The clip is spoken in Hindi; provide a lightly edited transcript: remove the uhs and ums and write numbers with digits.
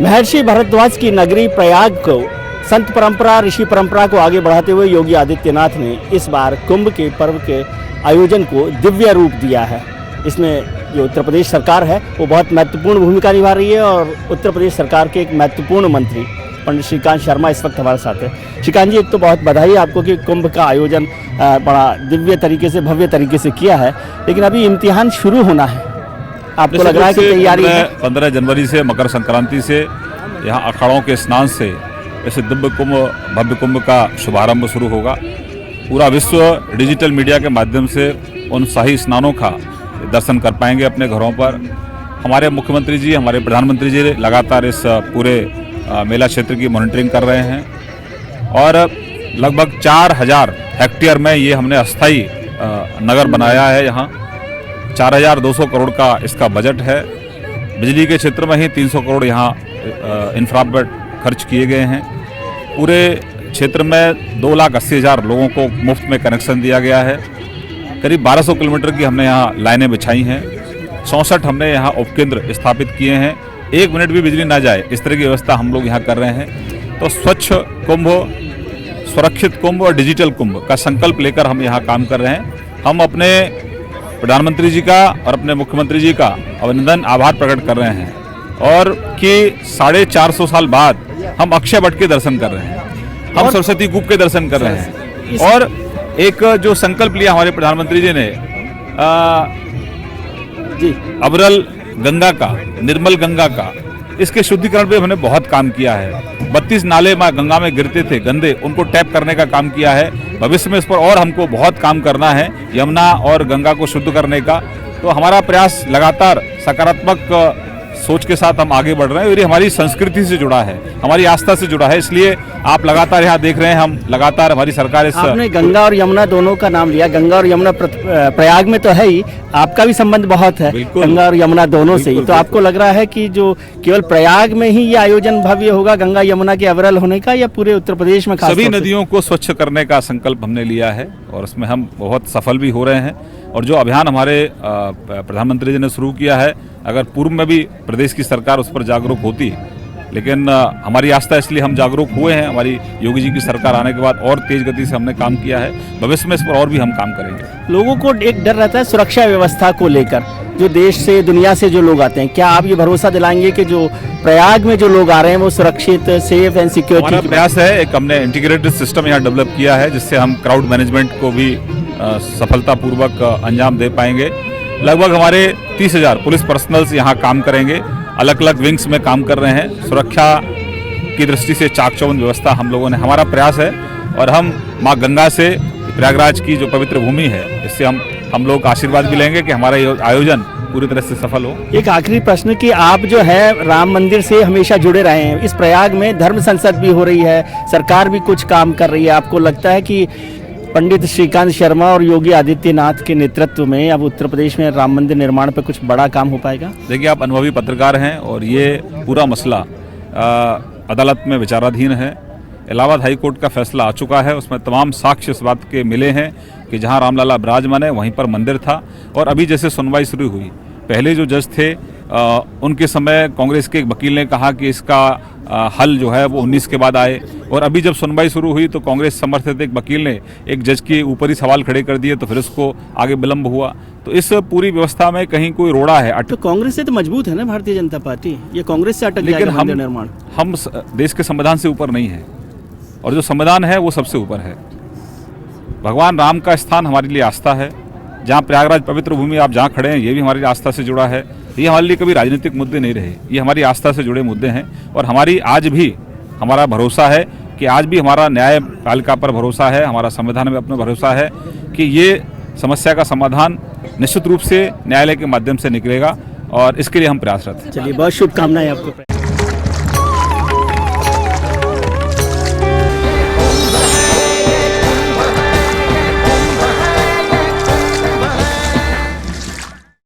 महर्षि भारद्वाज की नगरी प्रयाग को संत परंपरा ऋषि परंपरा को आगे बढ़ाते हुए योगी आदित्यनाथ ने इस बार कुंभ के पर्व के आयोजन को दिव्य रूप दिया है। इसमें जो उत्तर प्रदेश सरकार है वो बहुत महत्वपूर्ण भूमिका निभा रही है और उत्तर प्रदेश सरकार के एक महत्वपूर्ण मंत्री पंडित श्रीकांत शर्मा इस वक्त हमारे साथ है। श्रीकांत जी, एक तो बहुत बधाई आपको कि कुंभ का आयोजन बड़ा दिव्य तरीके से भव्य तरीके से किया है, लेकिन अभी इम्तिहान शुरू होना है। आपको लग रहा है कि तैयारी 15 जनवरी से मकर संक्रांति से यहाँ अखाड़ों के स्नान से ऐसे दिव्य कुंभ भव्य कुंभ का शुभारंभ शुरू होगा। पूरा विश्व डिजिटल मीडिया के माध्यम से उन शाही स्नानों का दर्शन कर पाएंगे अपने घरों पर। हमारे मुख्यमंत्री जी, हमारे प्रधानमंत्री जी लगातार इस पूरे मेला क्षेत्र की मॉनिटरिंग कर रहे हैं और लगभग 4000 हेक्टेयर में ये हमने अस्थायी नगर बनाया है। यहाँ 4200 करोड़ का इसका बजट है। बिजली के क्षेत्र में ही 300 करोड़ यहाँ इंफ्रा पर खर्च किए गए हैं। पूरे क्षेत्र में 2,80,000 लोगों को मुफ्त में कनेक्शन दिया गया है। करीब 1200 किलोमीटर की हमने यहाँ लाइनें बिछाई हैं। 64 हमने यहाँ उपकेंद्र स्थापित किए हैं। 1 मिनट भी बिजली ना जाए इस तरह की व्यवस्था हम लोग यहाँ कर रहे हैं। तो स्वच्छ कुंभ, सुरक्षित कुंभ और डिजिटल कुंभ का संकल्प लेकर हम यहाँ काम कर रहे हैं। हम अपने प्रधानमंत्री जी का और अपने मुख्यमंत्री जी का अभिनंदन आभार प्रकट कर रहे हैं और कि 450 साल बाद हम अक्षय वट के दर्शन कर रहे हैं, हम सरस्वती कूप के दर्शन कर रहे हैं। और एक जो संकल्प लिया हमारे प्रधानमंत्री जी ने अविरल गंगा का, निर्मल गंगा का, इसके शुद्धिकरण पे हमने बहुत काम किया है। 32 नाले गंगा में गिरते थे गंदे, उनको टैप करने का काम किया है। भविष्य में इस पर और हमको बहुत काम करना है, यमुना और गंगा को शुद्ध करने का। तो हमारा प्रयास लगातार सकारात्मक सोच के साथ हम आगे बढ़ रहे हैं और ये हमारी संस्कृति से जुड़ा है, हमारी आस्था से जुड़ा है। इसलिए आप लगातार यहाँ देख रहे हैं, हम लगातार हमारी सरकार इस आपने गंगा और यमुना दोनों का नाम लिया। गंगा और यमुना प्रयाग में तो है ही, आपका भी संबंध बहुत है गंगा और यमुना दोनों से ही। तो आपको लग रहा है कि जो केवल प्रयाग में ही ये आयोजन भव्य होगा गंगा यमुना के अविरल होने का, या पूरे उत्तर प्रदेश में? सभी नदियों को स्वच्छ करने का संकल्प हमने लिया है और उसमें हम बहुत सफल भी हो रहे हैं। और जो अभियान हमारे प्रधानमंत्री जी ने शुरू किया है, अगर पूर्व में भी प्रदेश की सरकार उस पर जागरूक होती, लेकिन हमारी आस्था इसलिए हम जागरूक हुए हैं। हमारी योगी जी की सरकार आने के बाद और तेज गति से हमने काम किया है। भविष्य में इस पर और भी हम काम करेंगे। लोगों को एक डर रहता है सुरक्षा व्यवस्था को लेकर, जो देश से दुनिया से जो लोग आते हैं, क्या आप ये भरोसा दिलाएंगे कि जो प्रयाग में जो लोग आ रहे हैं वो सुरक्षित, सेफ एंड सिक्योरिटी? हमारा प्रयास है, एक हमने इंटीग्रेटेड सिस्टम यहाँ डेवलप किया है जिससे हम क्राउड मैनेजमेंट को भी सफलतापूर्वक अंजाम दे पाएंगे। लगभग हमारे 30,000 पुलिस पर्सनल्स यहाँ काम करेंगे, अलग अलग विंग्स में काम कर रहे हैं। सुरक्षा की दृष्टि से चाक चौबंद व्यवस्था हम लोगों ने, हमारा प्रयास है और हम माँ गंगा से, प्रयागराज की जो पवित्र भूमि है, इससे हम लोग आशीर्वाद भी लेंगे कि हमारा ये आयोजन पूरी तरह से सफल हो। एक आखिरी प्रश्न कि आप जो है राम मंदिर से हमेशा जुड़े रहे हैं, इस प्रयाग में धर्म संसद भी हो रही है, सरकार भी कुछ काम कर रही है। आपको लगता है कि पंडित श्रीकांत शर्मा और योगी आदित्यनाथ के नेतृत्व में अब उत्तर प्रदेश में राम मंदिर निर्माण पर कुछ बड़ा काम हो पाएगा? देखिए, आप अनुभवी पत्रकार हैं और ये पूरा मसला अदालत में विचाराधीन है। इलाहाबाद हाई कोर्ट का फैसला आ चुका है, उसमें तमाम साक्ष्य इस बात के मिले हैं कि जहां रामलला विराजमान है वहीं पर मंदिर था। और अभी जैसे सुनवाई शुरू हुई, पहले जो जज थे उनके समय कांग्रेस के एक वकील ने कहा कि इसका हल जो है वो 19 के बाद आए, और अभी जब सुनवाई शुरू हुई तो कांग्रेस समर्थित एक वकील ने एक जज के ऊपर ही सवाल खड़े कर दिए, तो फिर उसको आगे विलंब हुआ। तो इस पूरी व्यवस्था में कहीं कोई रोड़ा है। तो कांग्रेस से तो मजबूत है ना भारतीय जनता पार्टी, ये कांग्रेस से अटक जाएगा मंदिर निर्माण? हम देश के संविधान से ऊपर नहीं है और जो संविधान है वो सबसे ऊपर है। भगवान राम का स्थान हमारे लिए आस्था है। जहाँ प्रयागराज पवित्र भूमि आप जहाँ खड़े हैं, ये भी हमारी आस्था से जुड़ा है। ये हमारे लिए कभी राजनीतिक मुद्दे नहीं रहे, ये हमारी आस्था से जुड़े मुद्दे हैं। और हमारी आज भी हमारा भरोसा है कि आज भी हमारा न्यायपालिका पर भरोसा है, हमारा संविधान में अपना भरोसा है कि ये समस्या का समाधान निश्चित रूप से न्यायालय के माध्यम से निकलेगा और इसके लिए हम प्रयासरत हैं। चलिए, बहुत शुभकामनाएं आपको।